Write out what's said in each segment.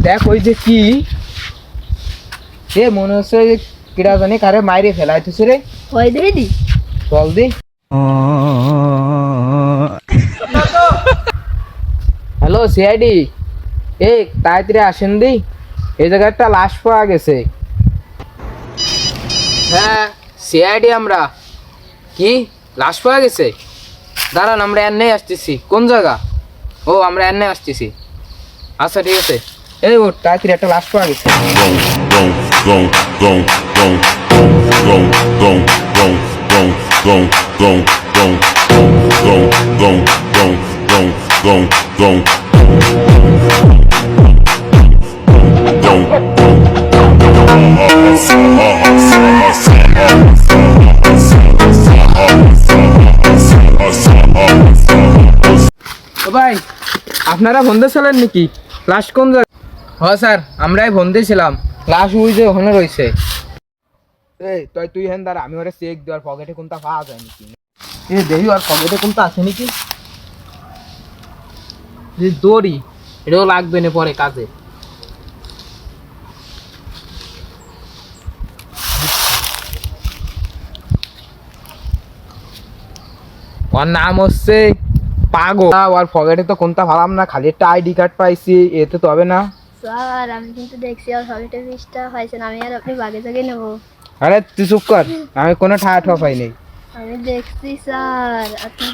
দেখ ওই যে কি মনে হচ্ছে কিরা জানি কারে মাইরে ফেলাইতেছে রে। হয় দিদি চল দি। হ্যালো সিআইডি, তাড়াতাড়ি আসেন দি, এই জায়গায় একটা লাশ পাওয়া গেছে। হ্যাঁ সিআইডি আমরা। কি লাশ পাওয়া গেছে? দাঁড়ান আমরা এনে আসতেছি। কোন জায়গা? ও আমরা এনে আসতেছি। আচ্ছা ঠিক আছে। এই ও তাড়াতাড়ি একটা লাশ পাওয়া গেছে। ভাই আপনারা বন্ধে ছিলেন নাকি? লাশ কোন জায়গা? হ্যাঁ স্যার আমরাই বন্ধে ছিলাম। লাশ ওই যে ওখানে রয়েছে। তুই হেন দাঁড়া, আমি ওরা চেক দেওয়ার পকেটে কোনটা পাওয়া যায় নাকি। দেখি আর পকেটে কোনটা আছে নাকি। দড়ি এটাও লাগবে না পরে কাজে। ওর নাম হচ্ছে পাগল। ওর পকেটে তো কোনটা ভাবলাম না, খালি একটা আইডি কার্ড পাইছি, এতে তো হবে না। স্যার আমি কিন্তু দেখছি আর সবিটা ফিসটা হয়েছেন, আমি আর আপনি বাগে জাগে নেবো। আরে তুই চুপ কর, আমি কোনো ঠা পাইনি। আমি দেখছি স্যার আপনি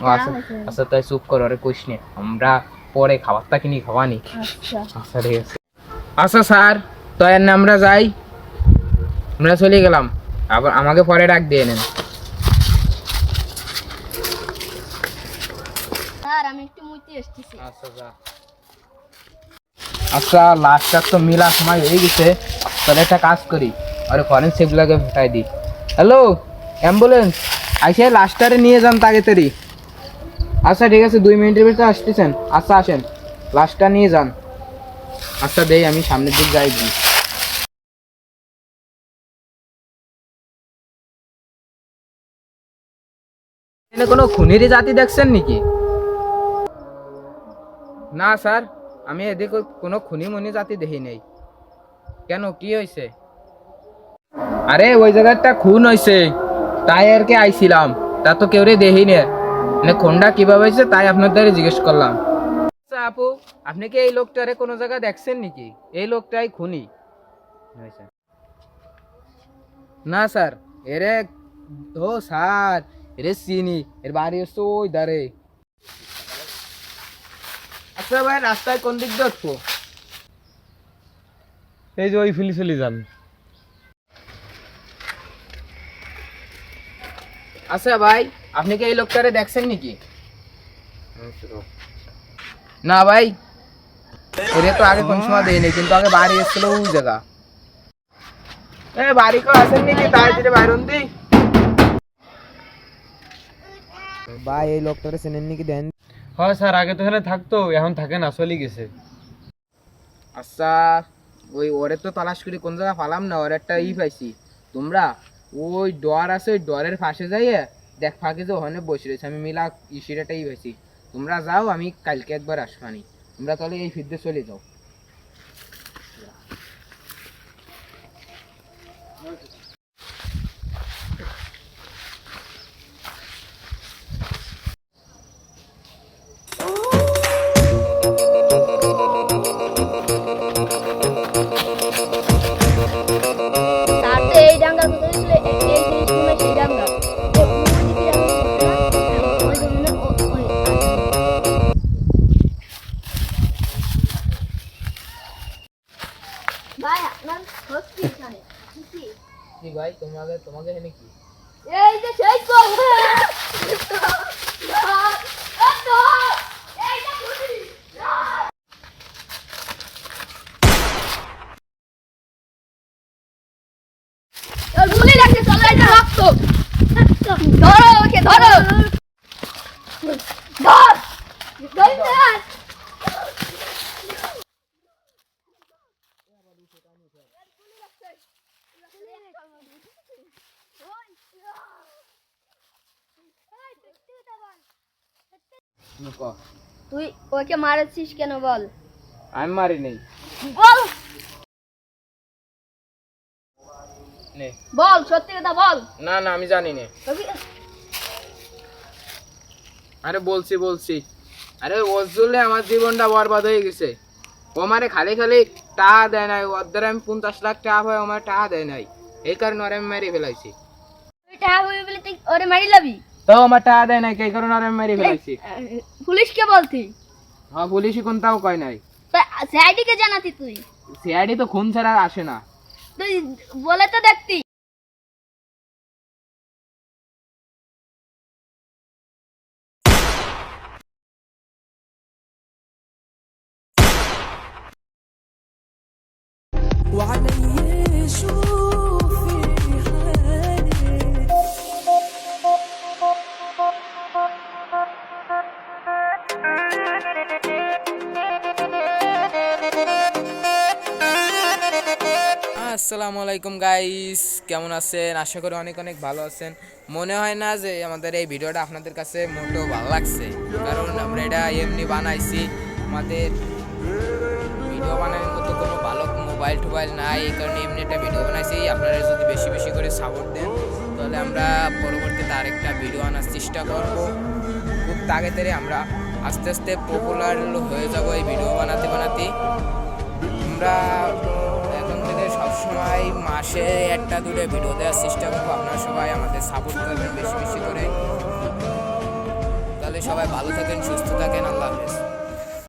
আচ্ছা তাই চুপ কর, আরে কইস নে, আমরা পরে খাবারটা কিনি খাওয়ানি। আচ্ছা আচ্ছা ঠিক আছে। আচ্ছা স্যার তো এর না আমরা যাই, আমরা চলে গেলাম, আবার আমাকে পরে ডাক দিয়ে নেন। স্যার আমি একটু মুইতে আসতেছি। আচ্ছা যা। আচ্ছা লাস্টটা তো মিলা সময় হয়ে গেছে, তাহলে একটা কাজ করি, আরে ফরেনসিক লাগে ফেটাই দিই। হ্যালো অ্যাম্বুলেন্স, আইসে লাস্টারে নিয়ে যান তাড়াতাড়ি। আচ্ছা ঠিক আছে 2 মিনিটের ভিতরে আসতেছেন। আচ্ছা আসেন, লাস্টটা নিয়ে যান। আচ্ছা দেই আমি সামনের দিক যাই দিই। এখানে কোনো খুনির জাতি দেখছেন নাকি? না স্যার, আমি এদিকে কোনো খুনি মুনি জাতি দেখি নেই। কেন কি হয়েছে? আরে ওই জায়গাটা খুন হয়েছে, তাই আর কি আইছিলাম, তা তো কেউ দেখি নে, মানে খুনটা কিভাবে হয়েছে তাই আপনাদের জিজ্ঞেস করলাম। আচ্ছা আপু, আপনি কি এই লোকটারে কোনো জায়গায় দেখছেন নাকি? এই লোকটাই খুনি হয়েছে। না স্যার, এরে ও স্যার এরে চিনি, এর বাড়ি হচ্ছে ওই ধারে। আচ্ছা ভাই রাস্তায় কোন দিক দিয়ে উঠবো? এই যে ওই ফিলি যান। আচ্ছা ভাই আপনি কি এই লোকটারে দেখছেন নাকি? না ভাই, এরে তো আগে কোন সময় দেয়নি, কিন্তু আগে বাড়ি এসেছিল ওই জায়গা। বাড়ি কেউ আসেন নাকি? তাড়াতাড়ি বাইরন দি। ভাই এই লোকটারে চেনেন নাকি? দেন। হয় স্যার, আগে তো এখানে থাকতো, এখন থাকে না, চলে গেছে। আচ্ছা ওই ওরে তো তালাশ করি কোন জায়গা পালাম না, ওর একটা পাইছি। তোমরা ওই ডর আছে, ওই ডরের পাশে যাইয়ে দেখ ফাঁকে যে ওখানে বসে রয়েছে, আমি মিলা ইসিরাটাই পাইছি। তোমরা যাও, আমি কালকে একবার আসবানি। তোমরা তাহলে এই ফিরতে চলে যাও। স্যার তো এই ডাঙ্গার কথা ছিল, এই জিনিস মনে হয় সেই ডাঙ্গা। ভাই আপনার সত্যি জানে কি ভাই তোমাকে তোমাকে এখানে কি? এই যে সেই তো গুলি লাগছে, চলো এটা রক্ত। ধরো ওকে, ধরো ধর ধর ধর। তুই ওকে মারাচ্ছিস কেন বল? আমি মারি নেই। বল নে বল সত্যি কথা বল। না না আমি জানি না। আরে বলছি আরে ওজুলে আমার জীবনটা বরবাদ হয়ে গেছে। ও আমারে খালি খালি টাকা দেয় নাই, ওর দ্বারা আমি 50 লাখ টাকা পাই, আমার টাকা দেয় নাই, এই কারণে ওরে আমি মেরে ফেলাইছি। তুই টাকা হইবে বলে তুই ওরে মারি লাবি? তো আমার টাকা দেয় নাই, এই কারণে ওরে আমি মেরে ফেলাইছি। পুলিশকে বলতি? হ্যাঁ পুলিশই কোনটাও কয় নাই। সিআইডি কে জানাতি তুই? সিআইডি তো খুন ছাড়া আসে না। তুই বলে তো দেখতি। وعلي شوفي حالي আসসালামু আলাইকুম গাইস, কেমন আছেন? আশা করি অনেক অনেক ভালো আছেন। মনে হয় না যে আমাদের এই ভিডিওটা আপনাদের কাছে মোটেও ভালো লাগছে, কারণ আমরা এটা এমনি বানাইছি। আমাদের ভিডিও বানানোর মতো কোনো ভালো মোবাইল টোবাইল নাই, এই কারণে এমনি একটা ভিডিও বানাইছি। আপনারা যদি বেশি বেশি করে সাপোর্ট দেন তাহলে আমরা পরবর্তীতে আরেকটা ভিডিও আনার চেষ্টা করব। খুব তাড়াতাড়ি আমরা আস্তে আস্তে পপুলার হয়ে যাব এই ভিডিও বানাতে বানাতে। আমরা এখন থেকে সবসময় মাসে একটা দুটো ভিডিও দেওয়ার চেষ্টা করবো। আপনারা সবাই আমাদের সাপোর্ট করবেন বেশি বেশি করে, তাহলে সবাই ভালো থাকেন, সুস্থ থাকেন। আল্লাহ হাফেজ।